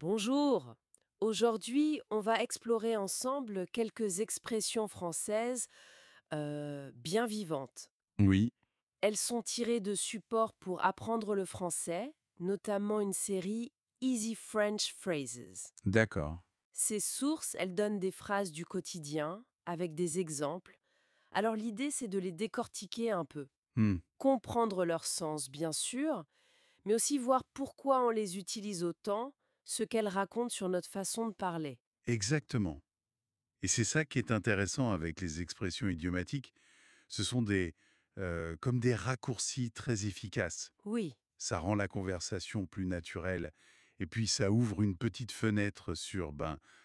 Bonjour. Aujourd'hui, on va explorer ensemble quelques expressions françaises bien vivantes. Oui, Elles sont tirées de supports pour apprendre le français, notamment une série Easy French Phrases. d'accord. Ces sources, elles donnent des phrases du quotidien avec des exemples. Alors l'idée, c'est de les décortiquer un peu, Hmm, comprendre leur sens, bien sûr, mais aussi voir pourquoi on les utilise autant, ce qu'elles racontent sur notre façon de parler. exactement. Et c'est ça qui est intéressant avec les expressions idiomatiques. Ce sont comme des raccourcis très efficaces. Oui. Ça rend la conversation plus naturelle. Et puis ça ouvre une petite fenêtre sur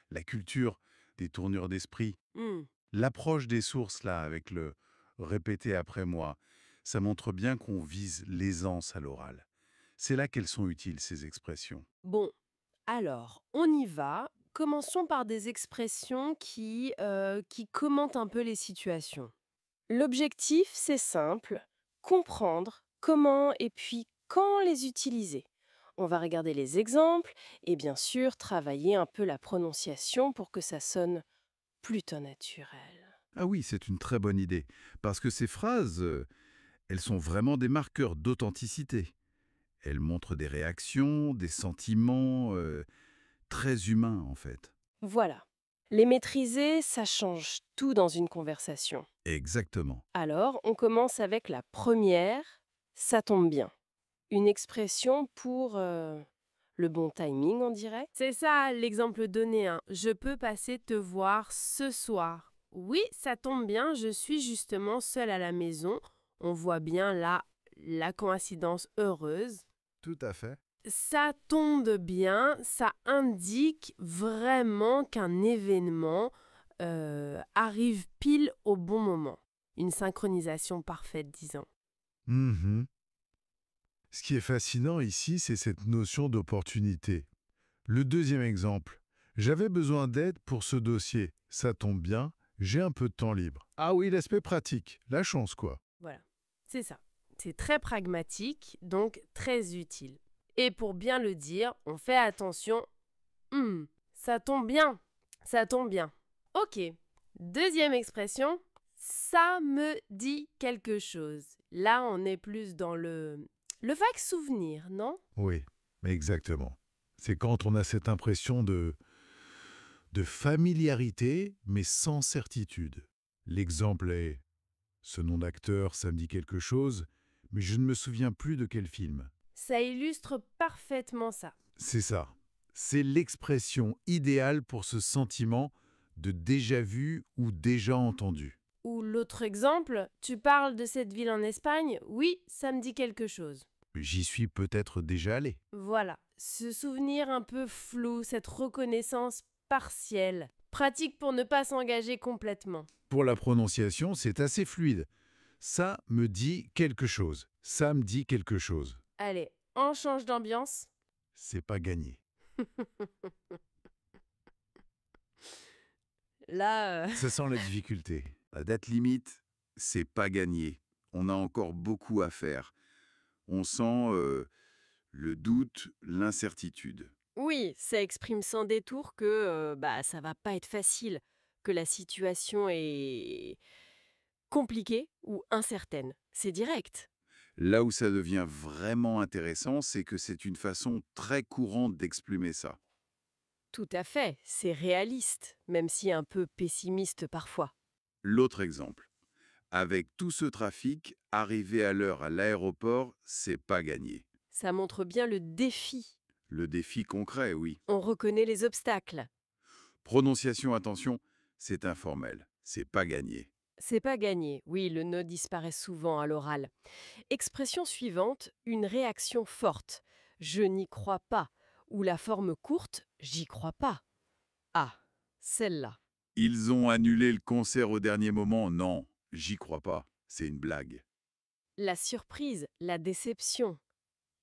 la culture, des tournures d'esprit. Hmm. L'approche des sources, là, avec le répéter après moi, ça montre bien qu'on vise l'aisance à l'oral. C'est là qu'elles sont utiles, ces expressions. Bon, alors, on y va. Commençons par des expressions qui commentent un peu les situations. L'objectif, c'est simple, comprendre comment et puis quand les utiliser. On va regarder les exemples et bien sûr travailler un peu la prononciation pour que ça sonne plutôt naturel. Ah oui, c'est une très bonne idée. Parce que ces phrases, elles sont vraiment des marqueurs d'authenticité. Elles montrent des réactions, des sentiments très humains, en fait. Voilà. Les maîtriser, ça change tout dans une conversation. Exactement. Alors, on commence avec la première, ça tombe bien. Une expression pour le bon timing, on dirait. C'est ça l'exemple donné, hein. Je peux passer te voir ce soir. Oui, ça tombe bien, je suis justement seule à la maison. On voit bien là la coïncidence heureuse. Tout à fait. Ça tombe bien, ça indique vraiment qu'un événement arrive pile au bon moment. Une synchronisation parfaite, disons. Mhm. Ce qui est fascinant ici, c'est cette notion d'opportunité. Le deuxième exemple. J'avais besoin d'aide pour ce dossier. Ça tombe bien, j'ai un peu de temps libre. Ah oui, l'aspect pratique. La chance, quoi. Voilà, c'est ça. C'est très pragmatique, donc très utile. Et pour bien le dire, on fait attention. Ça tombe bien. Ça tombe bien. Ok. Deuxième expression. Ça me dit quelque chose. Là, on est plus dans le vague souvenir, non? Oui, exactement. C'est quand on a cette impression de familiarité, mais sans certitude. L'exemple est ce nom d'acteur, ça me dit quelque chose, mais je ne me souviens plus de quel film. Ça illustre parfaitement ça. C'est ça. C'est l'expression idéale pour ce sentiment de déjà vu ou déjà entendu. Ou l'autre exemple, tu parles de cette ville en Espagne? Oui, ça me dit quelque chose. J'y suis peut-être déjà allé. Voilà, ce souvenir un peu flou, cette reconnaissance partielle, pratique pour ne pas s'engager complètement. Pour la prononciation, c'est assez fluide. Ça me dit quelque chose. Ça me dit quelque chose. Allez, on change d'ambiance. C'est pas gagné. Là, Ça sent la difficulté. La date limite, c'est pas gagné. On a encore beaucoup à faire. On sent le doute, l'incertitude. oui, ça exprime sans détour que ça va pas être facile, que la situation est compliquée ou incertaine. C'est direct. Là où ça devient vraiment intéressant, c'est que c'est une façon très courante d'exprimer ça. Tout à fait, c'est réaliste, même si un peu pessimiste parfois. L'autre exemple. Avec tout ce trafic, arriver à l'heure à l'aéroport, c'est pas gagné. Ça montre bien le défi. Le défi concret, oui. On reconnaît les obstacles. Prononciation, attention, c'est informel. C'est pas gagné. C'est pas gagné. Oui, le no disparaît souvent à l'oral. Expression suivante, une réaction forte. Je n'y crois pas. Ou la forme courte, j'y crois pas. Ah, celle-là. Ils ont annulé le concert au dernier moment. Non, j'y crois pas. C'est une blague. La surprise, la déception.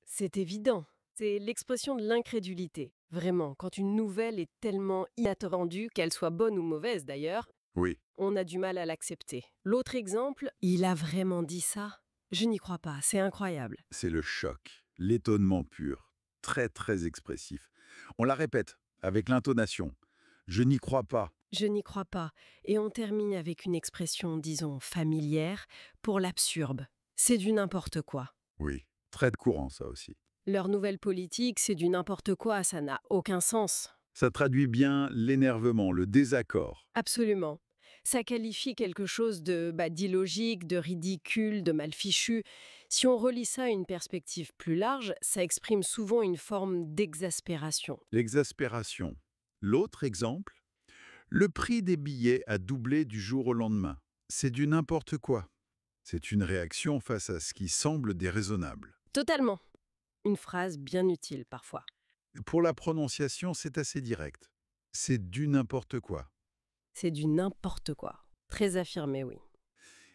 C'est évident. C'est l'expression de l'incrédulité. Vraiment, quand une nouvelle est tellement inattendue, qu'elle soit bonne ou mauvaise d'ailleurs, Oui, on a du mal à l'accepter. L'autre exemple, il a vraiment dit ça? Je n'y crois pas, c'est incroyable. c'est le choc, l'étonnement pur. Très, très expressif. On la répète avec l'intonation. Je n'y crois pas. Je n'y crois pas. Et on termine avec une expression, disons, familière, pour l'absurde. C'est du n'importe quoi. Oui, très courant ça aussi. Leur nouvelle politique, c'est du n'importe quoi, ça n'a aucun sens. Ça traduit bien l'énervement, le désaccord. Absolument. Ça qualifie quelque chose d'illogique, de ridicule, de mal fichu. Si on relie ça à une perspective plus large, ça exprime souvent une forme d'exaspération. L'exaspération. L'autre exemple, le prix des billets a doublé du jour au lendemain. C'est du n'importe quoi. C'est une réaction face à ce qui semble déraisonnable. Totalement. Une phrase bien utile parfois. Pour la prononciation, c'est assez direct. C'est du n'importe quoi. C'est du n'importe quoi. Très affirmé, oui.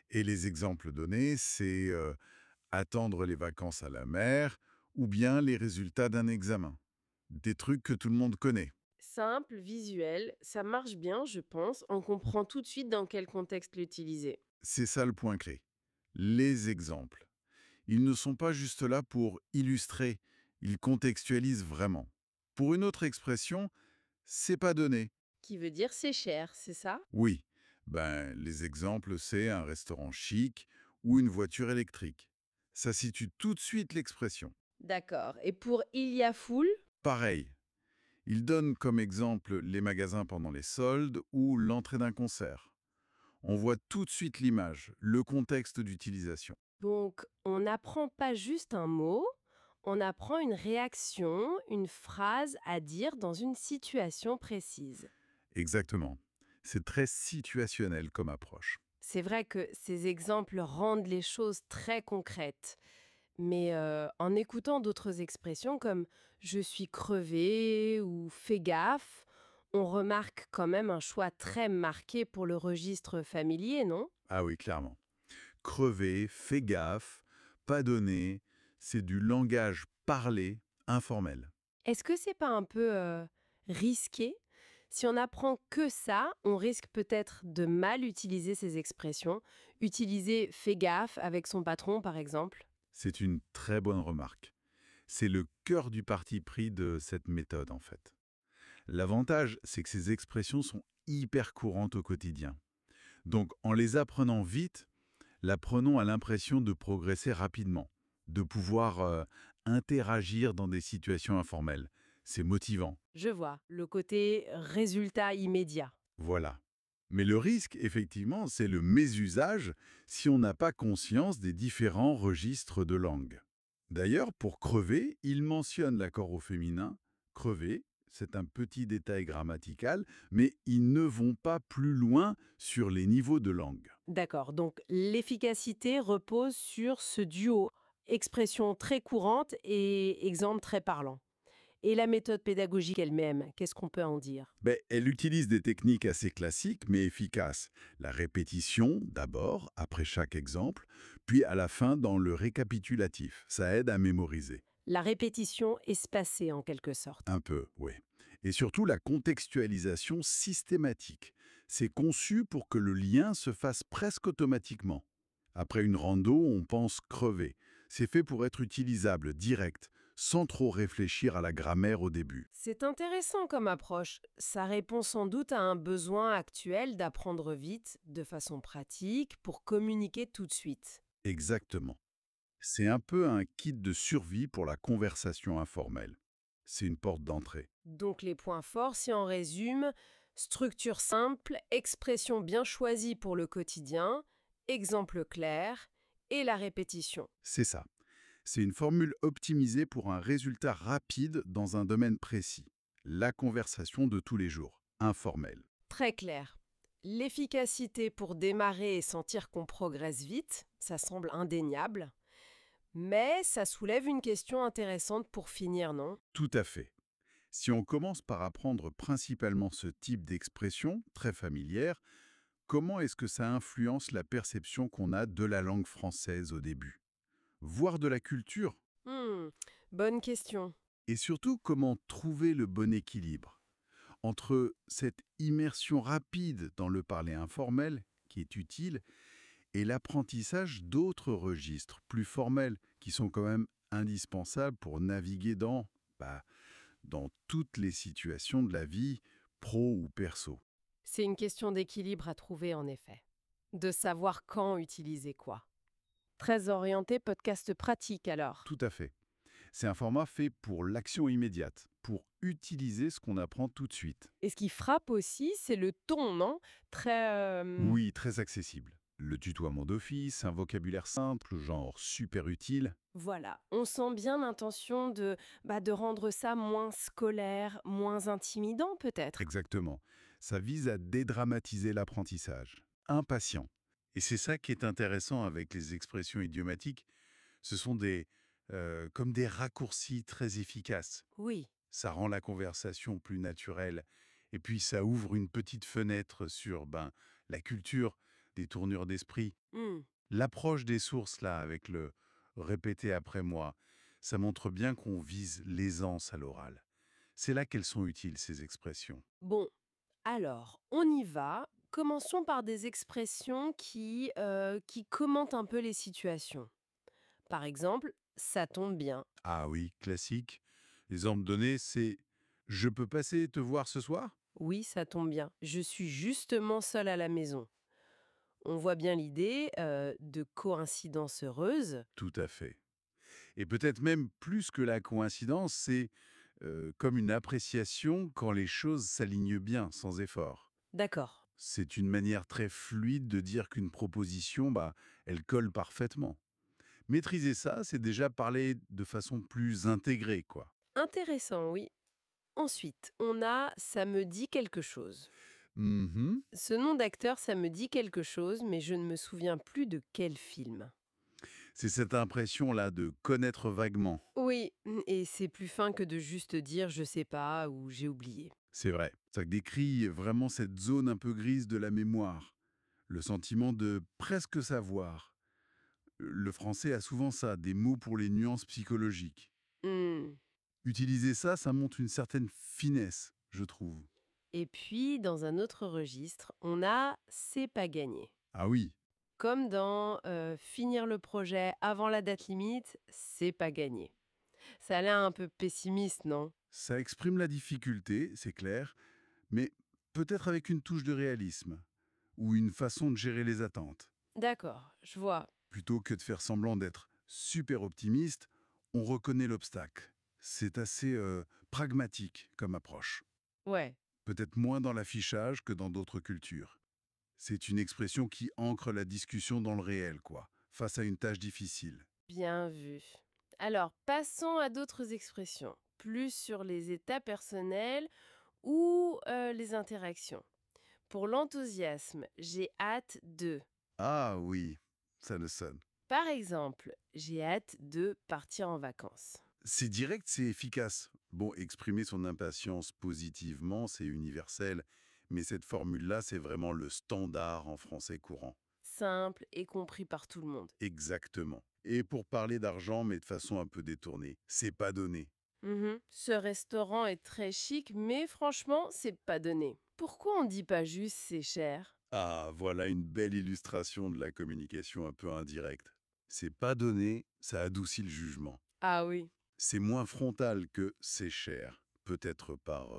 Et les exemples donnés, c'est attendre les vacances à la mer ou bien les résultats d'un examen. Des trucs que tout le monde connaît. Simple, visuel, ça marche bien, je pense. On comprend tout de suite dans quel contexte l'utiliser. C'est ça le point clé. Les exemples. Ils ne sont pas juste là pour illustrer, ils contextualisent vraiment. Pour une autre expression, c'est pas donné. Qui veut dire c'est cher, c'est ça? Oui, les exemples, c'est un restaurant chic ou une voiture électrique. Ça situe tout de suite l'expression. D'accord. Et pour il y a foule? Pareil, il donne comme exemple les magasins pendant les soldes ou l'entrée d'un concert. On voit tout de suite l'image, le contexte d'utilisation. Donc, on n'apprend pas juste un mot, on apprend une réaction, une phrase à dire dans une situation précise. Exactement. C'est très situationnel comme approche. C'est vrai que ces exemples rendent les choses très concrètes. Mais en écoutant d'autres expressions comme je suis crevé ou fais gaffe, on remarque quand même un choix très marqué pour le registre familier, non? Ah oui, clairement. Crever, fais gaffe, pas donné, c'est du langage parlé, informel. Est-ce que c'est pas un peu risqué? Si on apprend que ça, on risque peut-être de mal utiliser ces expressions. Utiliser fais gaffe avec son patron, par exemple. C'est une très bonne remarque. C'est le cœur du parti pris de cette méthode, en fait. L'avantage, c'est que ces expressions sont hyper courantes au quotidien. Donc, en les apprenant vite, l'apprenant a l'impression de progresser rapidement, de pouvoir interagir dans des situations informelles. C'est motivant. Je vois, le côté résultat immédiat. Voilà. Mais le risque, effectivement, c'est le mésusage si on n'a pas conscience des différents registres de langue. D'ailleurs, pour crever, il mentionne l'accord au féminin. Crever, c'est un petit détail grammatical, mais ils ne vont pas plus loin sur les niveaux de langue. D'accord, donc l'efficacité repose sur ce duo, expression très courante et exemple très parlant. Et la méthode pédagogique elle-même, qu'est-ce qu'on peut en dire? Elle utilise des techniques assez classiques mais efficaces. La répétition, d'abord, après chaque exemple, puis à la fin dans le récapitulatif. Ça aide à mémoriser. La répétition espacée en quelque sorte. Un peu, oui. Et surtout la contextualisation systématique. C'est conçu pour que le lien se fasse presque automatiquement. Après une rando, on pense crever. C'est fait pour être utilisable, direct, sans trop réfléchir à la grammaire au début. C'est intéressant comme approche. Ça répond sans doute à un besoin actuel d'apprendre vite, de façon pratique, pour communiquer tout de suite. Exactement. C'est un peu un kit de survie pour la conversation informelle. C'est une porte d'entrée. Donc les points forts, si on résume, structure simple, expression bien choisie pour le quotidien, exemple clair et la répétition. C'est ça. C'est une formule optimisée pour un résultat rapide dans un domaine précis. La conversation de tous les jours, informelle. Très clair. L'efficacité pour démarrer et sentir qu'on progresse vite, ça semble indéniable. Mais ça soulève une question intéressante pour finir, non? Tout à fait. Si on commence par apprendre principalement ce type d'expression, très familière, comment est-ce que ça influence la perception qu'on a de la langue française au début? Voire de la culture? Hmm, bonne question. Et surtout, comment trouver le bon équilibre entre cette immersion rapide dans le parler informel, qui est utile, et l'apprentissage d'autres registres plus formels, qui sont quand même indispensables pour naviguer dans toutes les situations de la vie, pro ou perso. C'est une question d'équilibre à trouver en effet. De savoir quand utiliser quoi. Très orienté podcast pratique alors. Tout à fait. C'est un format fait pour l'action immédiate, pour utiliser ce qu'on apprend tout de suite. Et ce qui frappe aussi, c'est le ton, non? Très... Oui, très accessible. Le tutoiement d'office, un vocabulaire simple, genre super utile. Voilà, on sent bien l'intention de rendre ça moins scolaire, moins intimidant peut-être. Exactement. Ça vise à dédramatiser l'apprentissage. Impatient. Et c'est ça qui est intéressant avec les expressions idiomatiques. Ce sont comme des raccourcis très efficaces. Oui, Ça rend la conversation plus naturelle. Et puis ça ouvre une petite fenêtre sur la culture, des tournures d'esprit. hmm, L'approche des sources, là, avec le répéter après moi, ça montre bien qu'on vise l'aisance à l'oral. C'est là qu'elles sont utiles, ces expressions. bon, alors, on y va. Commençons par des expressions qui commentent un peu les situations. Par exemple, ça tombe bien. Ah oui, classique. L'exemple donné, c'est «Je peux passer te voir ce soir?» Oui, ça tombe bien. Je suis justement seule à la maison. On voit bien l'idée de coïncidence heureuse. Tout à fait. Et peut-être même plus que la coïncidence, c'est comme une appréciation quand les choses s'alignent bien, sans effort. D'accord. C'est une manière très fluide de dire qu'une proposition, elle colle parfaitement. Maîtriser ça, c'est déjà parler de façon plus intégrée, quoi. Intéressant, oui. Ensuite, on a ça me dit quelque chose. Mhm. Ce nom d'acteur, ça me dit quelque chose, mais je ne me souviens plus de quel film. C'est cette impression-là de connaître vaguement. Oui, et c'est plus fin que de juste dire je sais pas ou j'ai oublié. C'est vrai. Ça décrit vraiment cette zone un peu grise de la mémoire. Le sentiment de presque savoir. Le français a souvent ça, des mots pour les nuances psychologiques. Hmm. Utiliser ça, ça montre une certaine finesse, je trouve. Et puis, dans un autre registre, on a c'est pas gagné. Ah oui, Comme dans finir le projet avant la date limite, c'est pas gagné. Ça a l'air un peu pessimiste, non? ça exprime la difficulté, c'est clair, mais peut-être avec une touche de réalisme, ou une façon de gérer les attentes. D'accord, je vois. Plutôt que de faire semblant d'être super optimiste, on reconnaît l'obstacle. C'est assez pragmatique comme approche. Ouais, Peut-être moins dans l'affichage que dans d'autres cultures. C'est une expression qui ancre la discussion dans le réel, quoi, face à une tâche difficile. bien vu. Alors, passons à d'autres expressions, plus sur les états personnels ou les interactions. Pour l'enthousiasme, j'ai hâte de. Ah oui, ça le sonne. Par exemple, j'ai hâte de partir en vacances. C'est direct, c'est efficace. Bon, exprimer son impatience positivement, c'est universel, mais cette formule-là, c'est vraiment le standard en français courant. Simple et compris par tout le monde. Exactement. Et pour parler d'argent, mais de façon un peu détournée, c'est pas donné. Mhm. Ce restaurant est très chic, mais franchement, c'est pas donné. Pourquoi on dit pas juste c'est cher? Ah, voilà une belle illustration de la communication un peu indirecte. C'est pas donné, ça adoucit le jugement. Ah oui, C'est moins frontal que c'est cher, peut-être par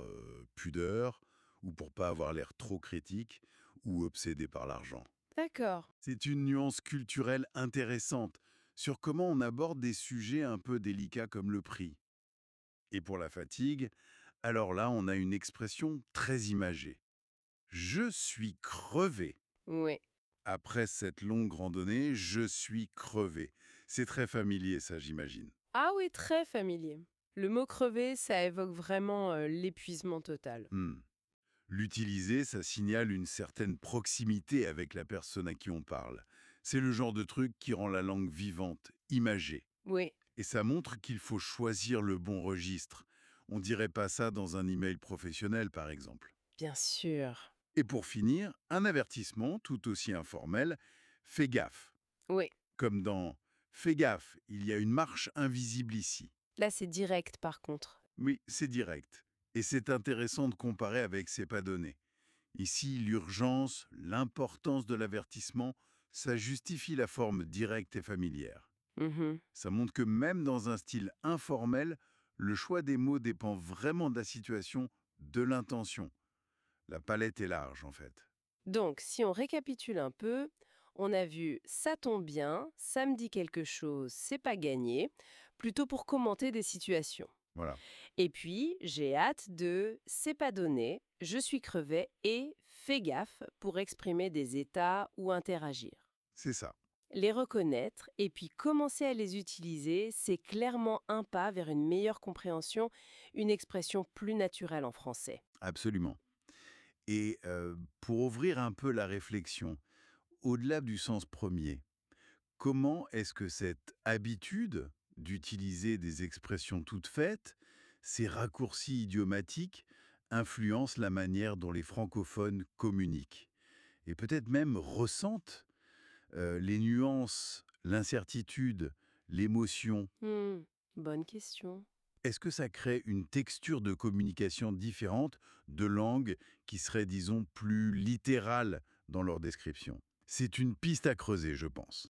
pudeur, ou pour pas avoir l'air trop critique, ou obsédé par l'argent. d'accord. C'est une nuance culturelle intéressante sur comment on aborde des sujets un peu délicats comme le prix. Et pour la fatigue, alors là, on a une expression très imagée. Je suis crevé. Oui. Après cette longue randonnée, je suis crevé. C'est très familier, ça, j'imagine. Ah oui, très familier. Le mot crevé, ça évoque vraiment l'épuisement total. Hmm. L'utiliser, ça signale une certaine proximité avec la personne à qui on parle. C'est le genre de truc qui rend la langue vivante, imagée. Oui, Et ça montre qu'il faut choisir le bon registre. On dirait pas ça dans un email professionnel, par exemple. bien sûr. Et pour finir, un avertissement tout aussi informel, fais gaffe. Oui, Comme dans fais gaffe, il y a une marche invisible ici. là c'est direct par contre. Oui, c'est direct. Et c'est intéressant de comparer avec c'est pas donné. Ici, l'urgence, l'importance de l'avertissement, ça justifie la forme directe et familière. Mhm. Ça montre que même dans un style informel, Le choix des mots dépend vraiment de la situation, de l'intention. La palette est large, en fait. Donc, si on récapitule un peu, on a vu ça tombe bien, ça me dit quelque chose, c'est pas gagné, plutôt pour commenter des situations. Voilà, Et puis, j'ai hâte de c'est pas donné, je suis crevé et fais gaffe pour exprimer des états ou interagir. c'est ça. Les reconnaître et puis commencer à les utiliser, c'est clairement un pas vers une meilleure compréhension, une expression plus naturelle en français. Absolument. Et pour ouvrir un peu la réflexion, au-delà du sens premier, comment est-ce que cette habitude d'utiliser des expressions toutes faites, ces raccourcis idiomatiques, influencent la manière dont les francophones communiquent et peut-être même ressentent les nuances, l'incertitude, l'émotion? Hmm, bonne question. Est-ce que ça crée une texture de communication différente de langues qui seraient, disons, plus littérales dans leur description? C'est une piste à creuser, je pense.